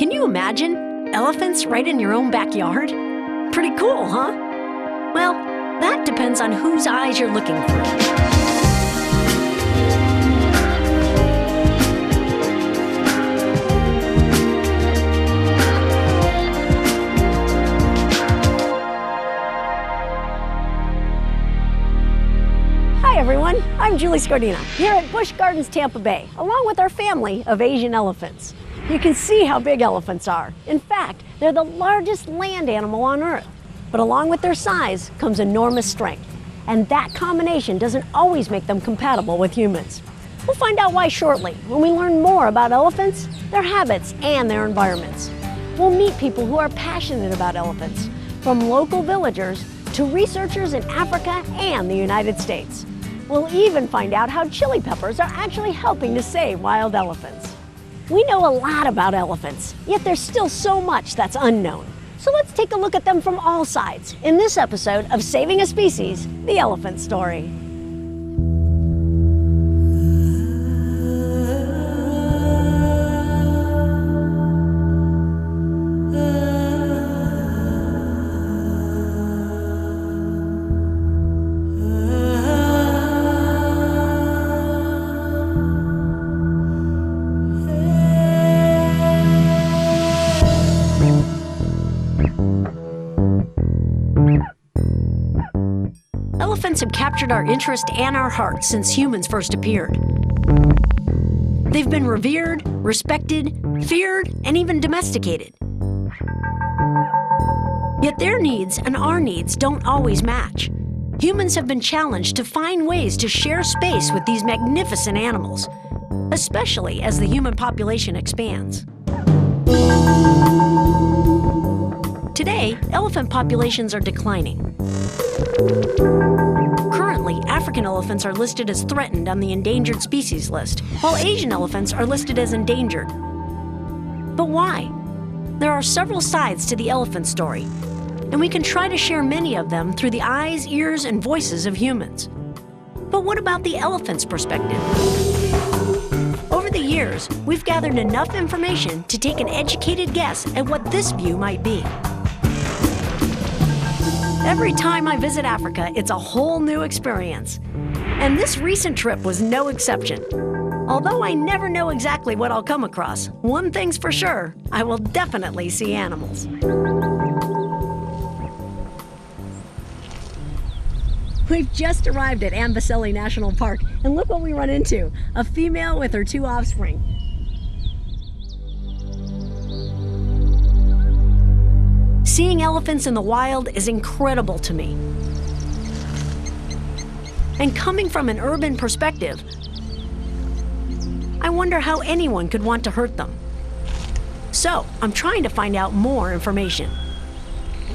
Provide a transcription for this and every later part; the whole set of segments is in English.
Can you imagine elephants right in your own backyard? Pretty cool, huh? Well, that depends on whose eyes you're looking through. Hi everyone, I'm Julie Scardina here at Busch Gardens, Tampa Bay, along with our family of Asian elephants. You can see how big elephants are. In fact, they're the largest land animal on Earth. But along with their size comes enormous strength. And that combination doesn't always make them compatible with humans. We'll find out why shortly when we learn more about elephants, their habits, and their environments. We'll meet people who are passionate about elephants, from local villagers to researchers in Africa and the United States. We'll even find out how chili peppers are actually helping to save wild elephants. We know a lot about elephants, yet there's still so much that's unknown. So let's take a look at them from all sides in this episode of Saving a Species, the Elephant Story. Elephants have captured our interest and our hearts since humans first appeared. They've been revered, respected, feared, and even domesticated. Yet their needs and our needs don't always match. Humans have been challenged to find ways to share space with these magnificent animals, especially as the human population expands. Today, elephant populations are declining. Currently, African elephants are listed as threatened on the endangered species list, while Asian elephants are listed as endangered. But why? There are several sides to the elephant story, and we can try to share many of them through the eyes, ears, and voices of humans. But what about the elephant's perspective? Over the years, we've gathered enough information to take an educated guess at what this view might be. Every time I visit Africa, it's a whole new experience. And this recent trip was no exception. Although I never know exactly what I'll come across, one thing's for sure, I will definitely see animals. We've just arrived at Amboseli National Park, and look what we run into, a female with her 2 offspring. Seeing elephants in the wild is incredible to me. And coming from an urban perspective, I wonder how anyone could want to hurt them. So, I'm trying to find out more information.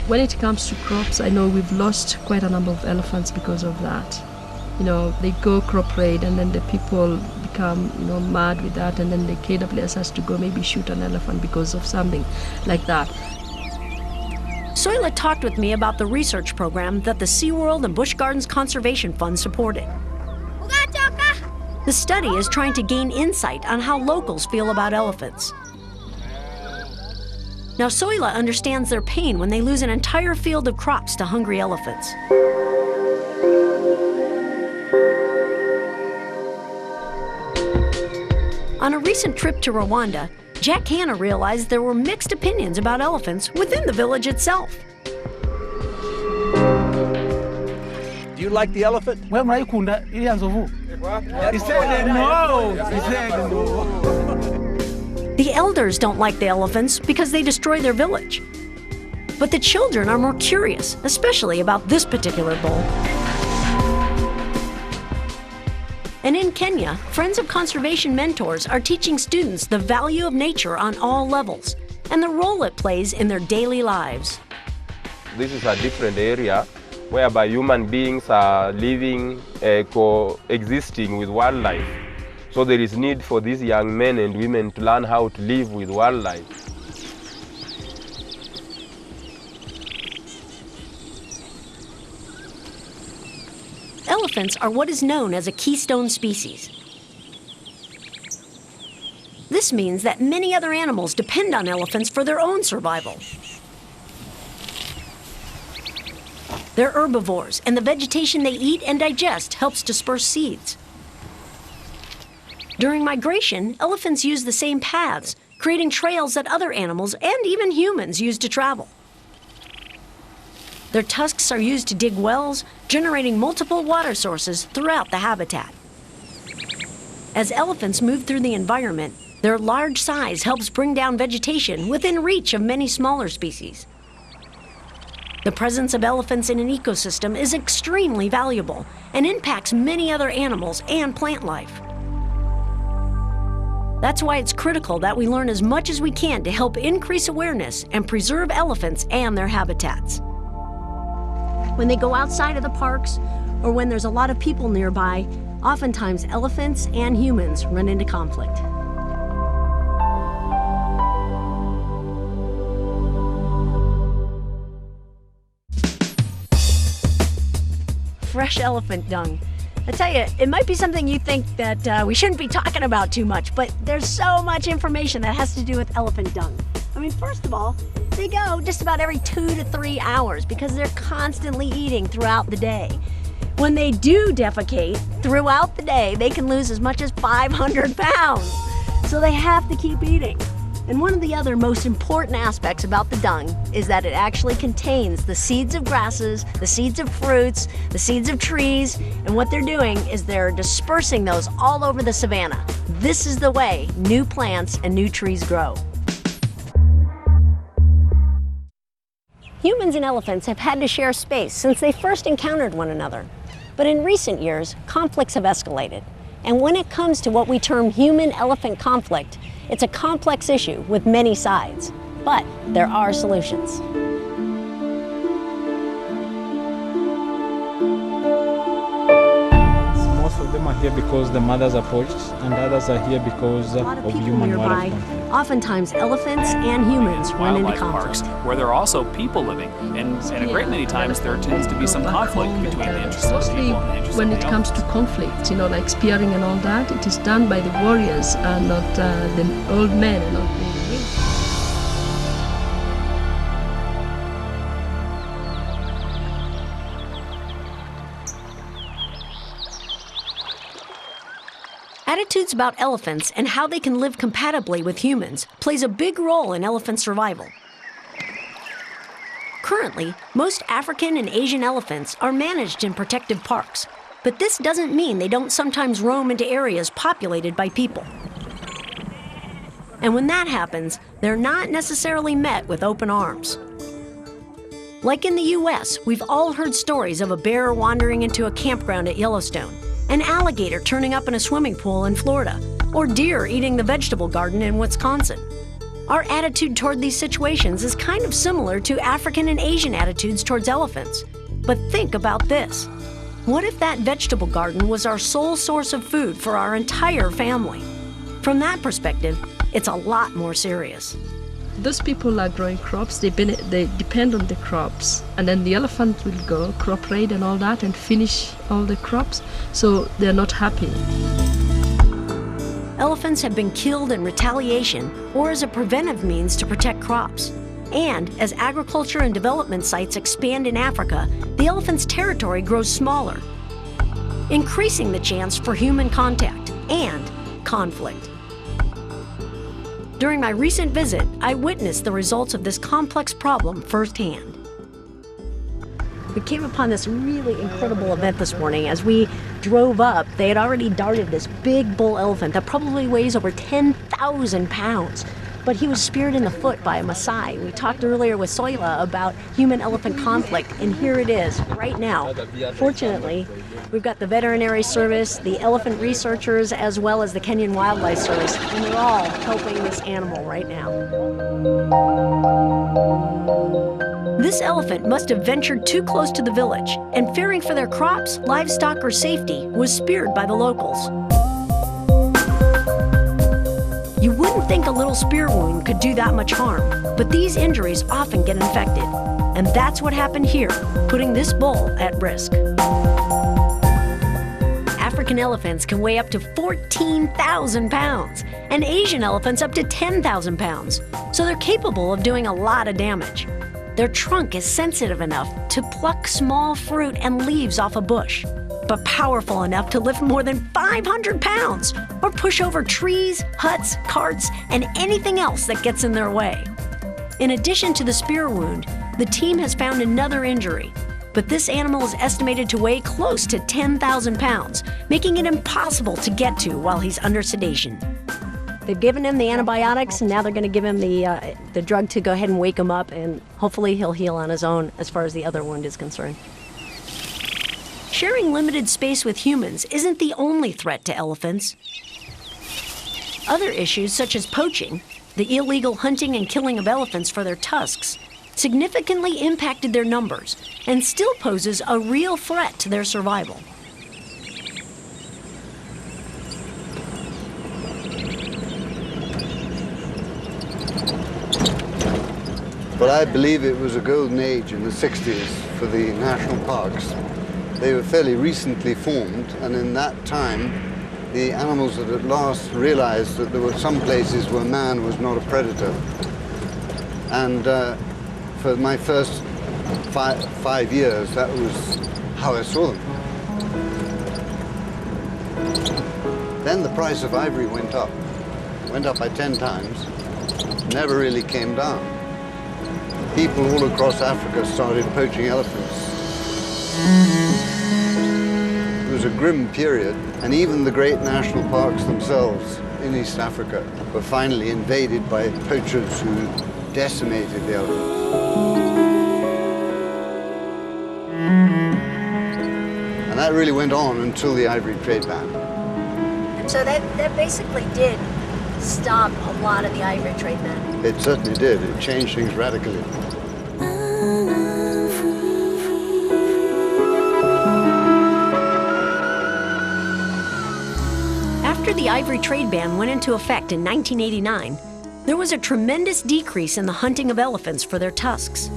When it comes to crops, I know we've lost quite a number of elephants because of that. You know, they go crop raid and then the people become, mad with that, and then the KWS has to go maybe shoot an elephant because of something like that. Soila talked with me about the research program that the SeaWorld and Busch Gardens Conservation Fund supported. The study is trying to gain insight on how locals feel about elephants. Now, Soila understands their pain when they lose an entire field of crops to hungry elephants. On a recent trip to Rwanda, Jack Hanna realized there were mixed opinions about elephants within the village itself. Do you like the elephant? He said no. He said no. The elders don't like the elephants because they destroy their village. But the children are more curious, especially about this particular bull. And in Kenya, Friends of Conservation mentors are teaching students the value of nature on all levels and the role it plays in their daily lives. This is a different area whereby human beings are living, coexisting with wildlife. So there is need for these young men and women to learn how to live with wildlife. Elephants are what is known as a keystone species. This means that many other animals depend on elephants for their own survival. They're herbivores, and the vegetation they eat and digest helps disperse seeds. During migration, elephants use the same paths, creating trails that other animals and even humans use to travel. Their tusks are used to dig wells, generating multiple water sources throughout the habitat. As elephants move through the environment, their large size helps bring down vegetation within reach of many smaller species. The presence of elephants in an ecosystem is extremely valuable and impacts many other animals and plant life. That's why it's critical that we learn as much as we can to help increase awareness and preserve elephants and their habitats. When they go outside of the parks or when there's a lot of people nearby, oftentimes elephants and humans run into conflict. Fresh elephant dung. I tell you, it might be something you think that we shouldn't be talking about too much, but there's so much information that has to do with elephant dung. I mean, first of all, they go just about every 2 to 3 hours because they're constantly eating throughout the day. When they do defecate throughout the day, they can lose as much as 500 pounds. So they have to keep eating. And one of the other most important aspects about the dung is that it actually contains the seeds of grasses, the seeds of fruits, the seeds of trees, and what they're doing is they're dispersing those all over the savanna. This is the way new plants and new trees grow. Humans and elephants have had to share space since they first encountered one another. But in recent years, conflicts have escalated. And when it comes to what we term human-elephant conflict, it's a complex issue with many sides. But there are solutions. Most of them are here because the mothers are poached, and others are here because A lot of of people human-wildlife nearby, conflict. oftentimes elephants and humans run into Wildlife conflict. parks where there are also people living, and a great many times there tends to be some conflict between the interests of the Mostly people and the interests when of it the comes to conflict, you know, like spearing and all that, it is done by the warriors and not the old men and not the youth. Attitudes about elephants and how they can live compatibly with humans plays a big role in elephant survival. Currently, most African and Asian elephants are managed in protective parks, but this doesn't mean they don't sometimes roam into areas populated by people. And when that happens, they're not necessarily met with open arms. Like in the US, we've all heard stories of a bear wandering into a campground at Yellowstone, an alligator turning up in a swimming pool in Florida, or deer eating the vegetable garden in Wisconsin. Our attitude toward these situations is kind of similar to African and Asian attitudes towards elephants. But think about this. What if that vegetable garden was our sole source of food for our entire family? From that perspective, it's a lot more serious. Those people are growing crops, they depend on the crops, and then the elephant will go crop raid and all that and finish all the crops, so they're not happy. Elephants have been killed in retaliation or as a preventive means to protect crops. And as agriculture and development sites expand in Africa, the elephant's territory grows smaller, increasing the chance for human contact and conflict. During my recent visit, I witnessed the results of this complex problem firsthand. We came upon this really incredible event this morning. As we drove up, they had already darted this big bull elephant that probably weighs over 10,000 pounds. But he was speared in the foot by a Maasai. We talked earlier with Soila about human-elephant conflict, and here it is right now. Fortunately, we've got the veterinary service, the elephant researchers, as well as the Kenyan Wildlife Service, and they're all helping this animal right now. This elephant must have ventured too close to the village, and fearing for their crops, livestock, or safety, was speared by the locals. You wouldn't think a little spear wound could do that much harm, but these injuries often get infected. And that's what happened here, putting this bull at risk. African elephants can weigh up to 14,000 pounds, and Asian elephants up to 10,000 pounds, so they're capable of doing a lot of damage. Their trunk is sensitive enough to pluck small fruit and leaves off a bush, but powerful enough to lift more than 500 pounds or push over trees, huts, carts, and anything else that gets in their way. In addition to the spear wound, the team has found another injury, but this animal is estimated to weigh close to 10,000 pounds, making it impossible to get to while he's under sedation. They've given him the antibiotics, and now they're going to give him the drug to go ahead and wake him up, and hopefully he'll heal on his own as far as the other wound is concerned. Sharing limited space with humans isn't the only threat to elephants. Other issues, such as poaching, the illegal hunting and killing of elephants for their tusks, significantly impacted their numbers and still poses a real threat to their survival. But I believe it was a golden age in the 60s for the national parks. They were fairly recently formed, and in that time, the animals had at last realized that there were some places where man was not a predator. And for my first five years, that was how I saw them. Then the price of ivory went up by 10 times, never really came down. People all across Africa started poaching elephants. It was a grim period, and even the great national parks themselves in East Africa were finally invaded by poachers who decimated the elephants. And that really went on until the ivory trade ban. And so that basically did stop a lot of the ivory trade then. It certainly did. It changed things radically. After the ivory trade ban went into effect in 1989, there was a tremendous decrease in the hunting of elephants for their tusks.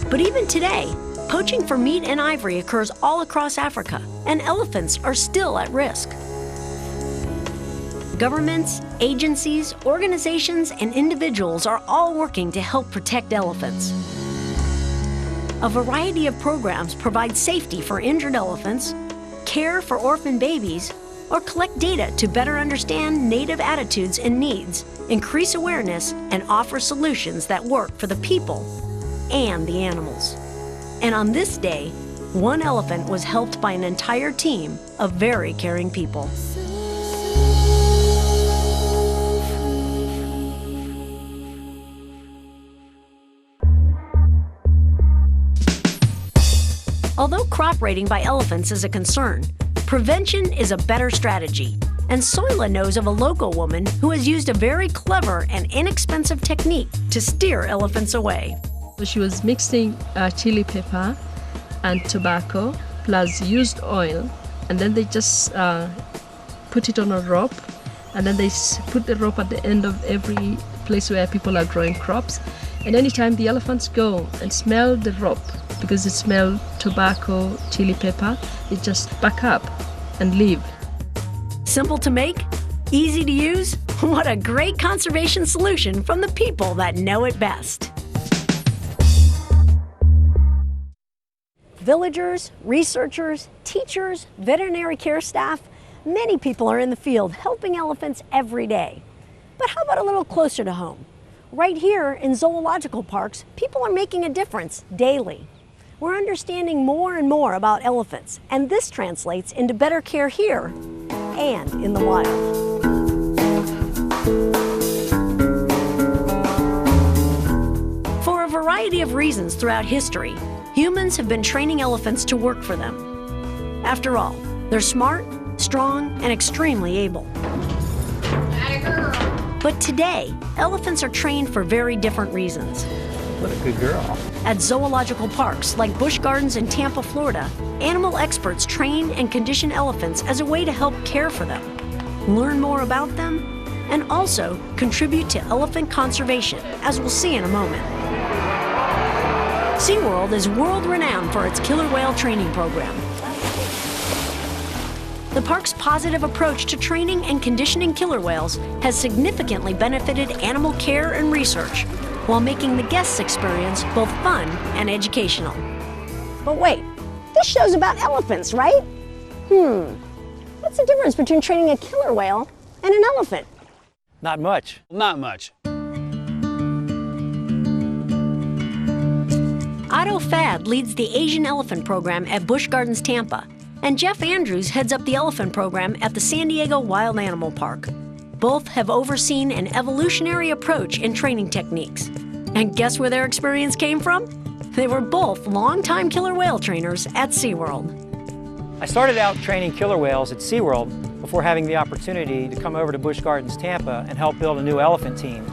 But even today, poaching for meat and ivory occurs all across Africa, and elephants are still at risk. Governments, agencies, organizations, and individuals are all working to help protect elephants. A variety of programs provide safety for injured elephants, care for orphan babies, or collect data to better understand native attitudes and needs, increase awareness, and offer solutions that work for the people and the animals. And on this day, one elephant was helped by an entire team of very caring people. Although crop raiding by elephants is a concern, prevention is a better strategy. And Soila knows of a local woman who has used a very clever and inexpensive technique to steer elephants away. So she was mixing chili pepper and tobacco plus used oil, and then they just put it on a rope, and then they put the rope at the end of every place where people are growing crops. And anytime the elephants go and smell the rope, because it smells tobacco, chili pepper, they just back up and leave. Simple to make, easy to use. What a great conservation solution from the people that know it best. Villagers, researchers, teachers, veterinary care staff, many people are in the field helping elephants every day. But how about a little closer to home? Right here in zoological parks, people are making a difference daily. We're understanding more and more about elephants, and this translates into better care here and in the wild. For a variety of reasons throughout history, humans have been training elephants to work for them. After all, they're smart, strong, and extremely able. But today, elephants are trained for very different reasons. What a good girl. At zoological parks like Busch Gardens in Tampa, Florida, animal experts train and condition elephants as a way to help care for them, learn more about them, and also contribute to elephant conservation, as we'll see in a moment. SeaWorld is world-renowned for its killer whale training program. The park's positive approach to training and conditioning killer whales has significantly benefited animal care and research, while making the guests' experience both fun and educational. But wait, this show's about elephants, right? What's the difference between training a killer whale and an elephant? Not much. Not much. Otto Fad leads the Asian Elephant Program at Busch Gardens Tampa, and Jeff Andrews heads up the Elephant Program at the San Diego Wild Animal Park. Both have overseen an evolutionary approach in training techniques. And guess where their experience came from? They were both longtime killer whale trainers at SeaWorld. I started out training killer whales at SeaWorld before having the opportunity to come over to Busch Gardens Tampa and help build a new elephant team.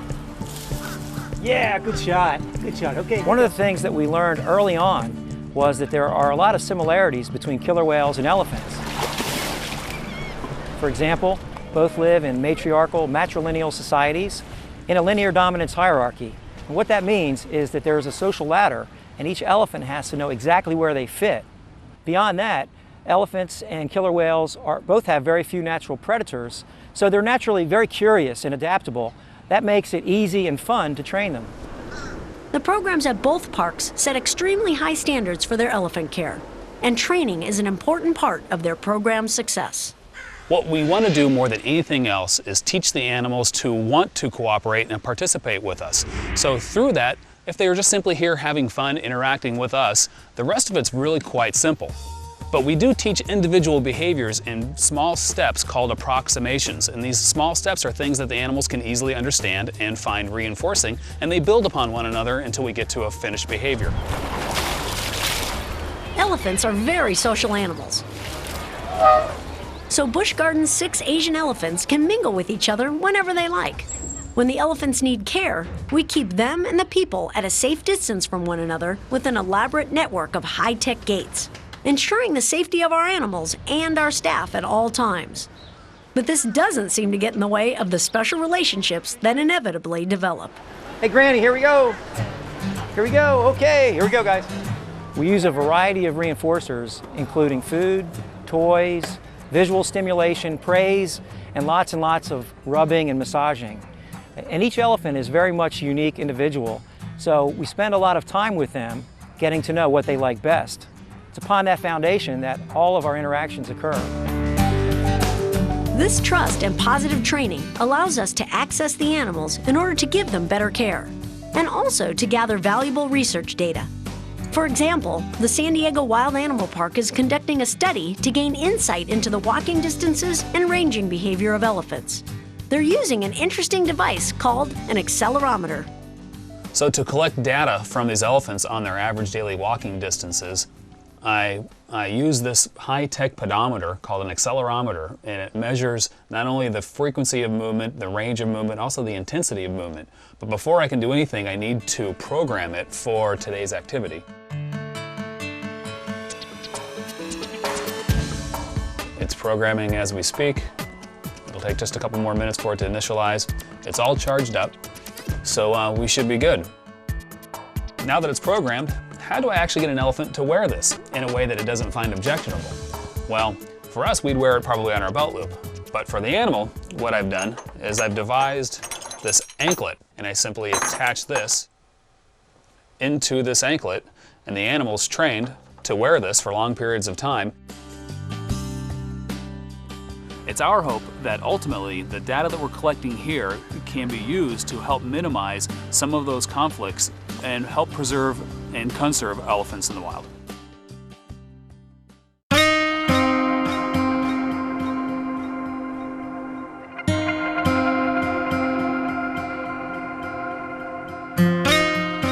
Yeah, good shot. Good shot. Okay. One of the things that we learned early on was that there are a lot of similarities between killer whales and elephants. For example, both live in matriarchal, matrilineal societies in a linear dominance hierarchy. And what that means is that there is a social ladder, and each elephant has to know exactly where they fit. Beyond that, elephants and killer whales both have very few natural predators, so they're naturally very curious and adaptable. That makes it easy and fun to train them. The programs at both parks set extremely high standards for their elephant care, and training is an important part of their program's success. What we want to do more than anything else is teach the animals to want to cooperate and participate with us. So through that, if they are just simply here having fun, interacting with us, the rest of it's really quite simple. But we do teach individual behaviors in small steps called approximations, and these small steps are things that the animals can easily understand and find reinforcing, and they build upon one another until we get to a finished behavior. Elephants are very social animals. So Busch Gardens' 6 Asian elephants can mingle with each other whenever they like. When the elephants need care, we keep them and the people at a safe distance from one another with an elaborate network of high-tech gates, ensuring the safety of our animals and our staff at all times. But this doesn't seem to get in the way of the special relationships that inevitably develop. Hey Granny, here we go. Here we go, okay, here we go guys. We use a variety of reinforcers, including food, toys, visual stimulation, praise, and lots of rubbing and massaging. And each elephant is very much a unique individual, so we spend a lot of time with them getting to know what they like best. It's upon that foundation that all of our interactions occur. This trust and positive training allows us to access the animals in order to give them better care, and also to gather valuable research data. For example, the San Diego Wild Animal Park is conducting a study to gain insight into the walking distances and ranging behavior of elephants. They're using an interesting device called an accelerometer. So to collect data from these elephants on their average daily walking distances, I use this high-tech pedometer called an accelerometer, and it measures not only the frequency of movement, the range of movement, also the intensity of movement. But before I can do anything, I need to program it for today's activity. It's programming as we speak. It'll take just a couple more minutes for it to initialize. It's all charged up, so we should be good. Now that it's programmed, how do I actually get an elephant to wear this in a way that it doesn't find objectionable? Well, for us, we'd wear it probably on our belt loop. But for the animal, what I've done is I've devised this anklet, and I simply attach this into this anklet, and the animal's trained to wear this for long periods of time. It's our hope that ultimately the data that we're collecting here can be used to help minimize some of those conflicts and help preserve and conserve elephants in the wild.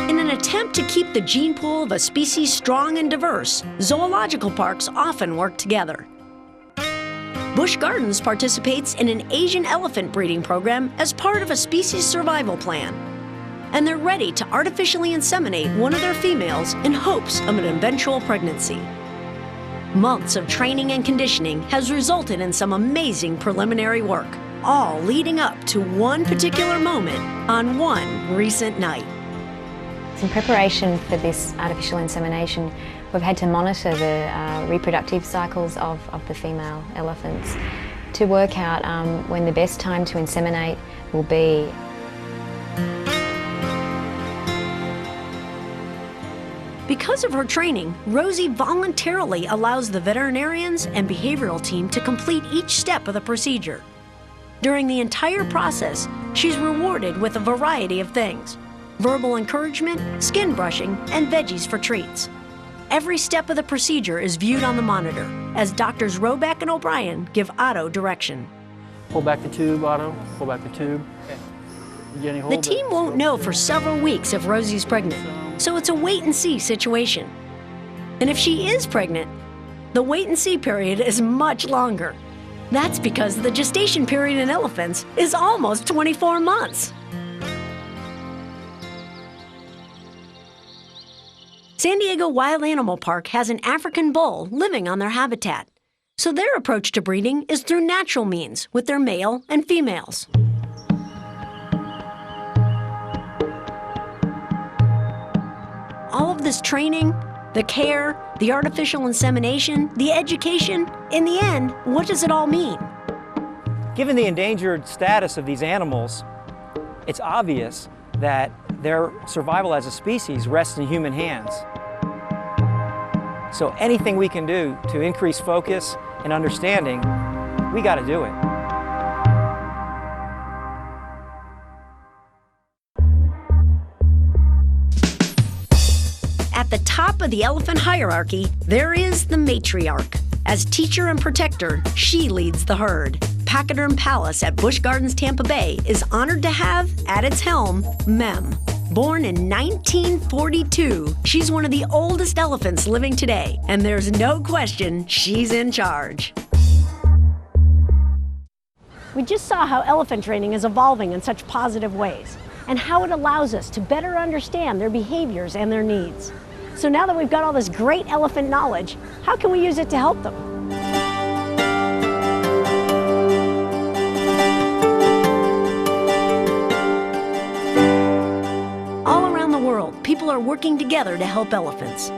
In an attempt to keep the gene pool of a species strong and diverse, zoological parks often work together. Busch Gardens participates in an Asian elephant breeding program as part of a species survival plan. And they're ready to artificially inseminate one of their females in hopes of an eventual pregnancy. Months of training and conditioning has resulted in some amazing preliminary work, all leading up to one particular moment on one recent night. In preparation for this artificial insemination, We've had to monitor the reproductive cycles of the female elephants to work out when the best time to inseminate will be. Because of her training, Rosie voluntarily allows the veterinarians and behavioral team to complete each step of the procedure. During the entire process, she's rewarded with a variety of things: verbal encouragement, skin brushing, and veggies for treats. Every step of the procedure is viewed on the monitor as Doctors Roback and O'Brien give Otto direction. Pull back the tube, Otto. Pull back the tube. Jenny, hold The team won't know for several weeks if Rosie's pregnant, so it's a wait-and-see situation. And if she is pregnant, the wait-and-see period is much longer. That's because the gestation period in elephants is almost 24 months. San Diego Wild Animal Park has an African bull living on their habitat, so their approach to breeding is through natural means with their male and females. All of this training, the care, the artificial insemination, the education, in the end, what does it all mean? Given the endangered status of these animals, it's obvious that their survival as a species rests in human hands. So anything we can do to increase focus and understanding, we got to do it. At the top of the elephant hierarchy, there is the matriarch. As teacher and protector, she leads the herd. Pachyderm Palace at Busch Gardens, Tampa Bay is honored to have, at its helm, Mem. Born in 1942, she's one of the oldest elephants living today, and there's no question she's in charge. We just saw how elephant training is evolving in such positive ways, and how it allows us to better understand their behaviors and their needs. So now that we've got all this great elephant knowledge, how can we use it to help them? All around the world, people are working together to help elephants.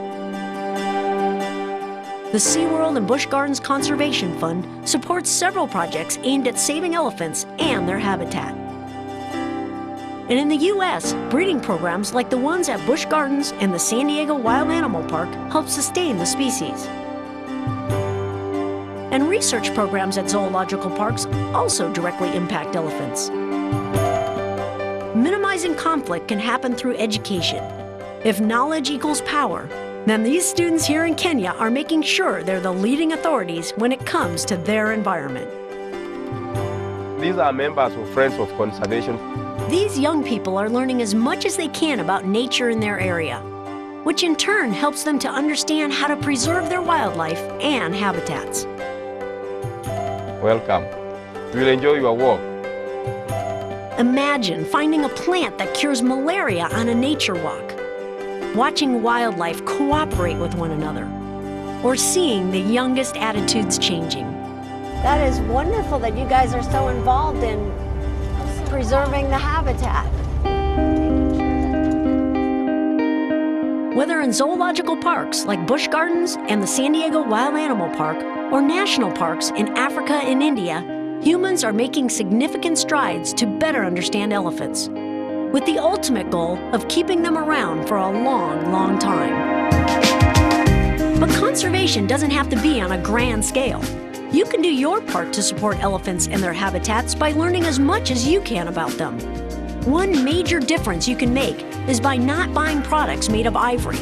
The SeaWorld and Busch Gardens Conservation Fund supports several projects aimed at saving elephants and their habitat. And in the U.S., breeding programs like the ones at Busch Gardens and the San Diego Wild Animal Park help sustain the species. And research programs at zoological parks also directly impact elephants. Minimizing conflict can happen through education. If knowledge equals power, then these students here in Kenya are making sure they're the leading authorities when it comes to their environment. These are members of Friends of Conservation. These young people are learning as much as they can about nature in their area, which in turn helps them to understand how to preserve their wildlife and habitats. Welcome. We'll enjoy your walk. Imagine finding a plant that cures malaria on a nature walk, watching wildlife cooperate with one another, or seeing the youngest attitudes changing. That is wonderful that you guys are so involved in preserving the habitat. Whether in zoological parks like Busch Gardens and the San Diego Wild Animal Park, or national parks in Africa and India, humans are making significant strides to better understand elephants, with the ultimate goal of keeping them around for a long, long time. But conservation doesn't have to be on a grand scale. You can do your part to support elephants and their habitats by learning as much as you can about them. One major difference you can make is by not buying products made of ivory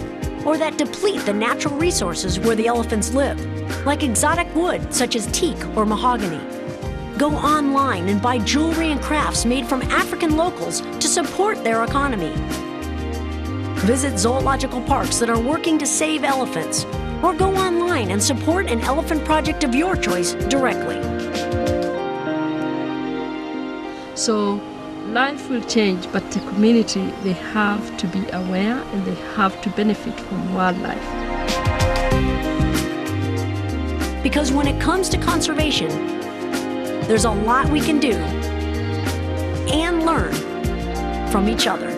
or that deplete the natural resources where the elephants live, like exotic wood such as teak or mahogany. Go online and buy jewelry and crafts made from African locals to support their economy. Visit zoological parks that are working to save elephants, or go online and support an elephant project of your choice directly. So life will change, but the community, they have to be aware and they have to benefit from wildlife. Because when it comes to conservation, there's a lot we can do and learn from each other.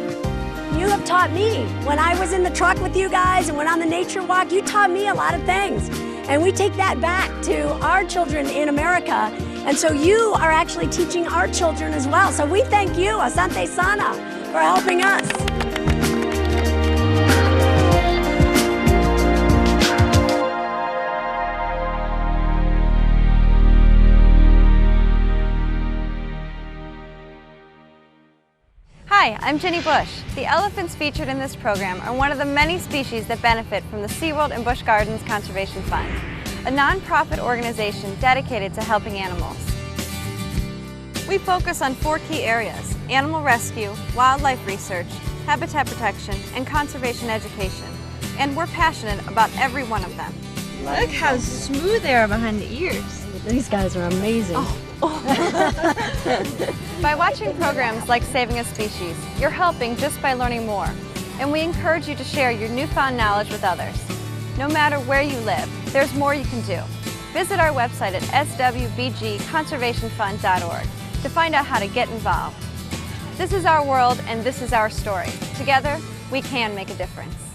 You you have taught me. When I was in the truck with you guys and went on the nature walk, you taught me a lot of things. And we take that back to our children in America. And so you are actually teaching our children as well. So we thank you, Asante Sana, for helping us. Hi, I'm Jenny Bush. The elephants featured in this program are one of the many species that benefit from the SeaWorld and Busch Gardens Conservation Fund, a non-profit organization dedicated to helping animals. We focus on 4 key areas: animal rescue, wildlife research, habitat protection, and conservation education. And we're passionate about every one of them. Look how smooth they are behind the ears. These guys are amazing. By watching programs like Saving a Species, you're helping just by learning more. And we encourage you to share your newfound knowledge with others. No matter where you live, there's more you can do. Visit our website at swbgconservationfund.org to find out how to get involved. This is our world and this is our story. Together, we can make a difference.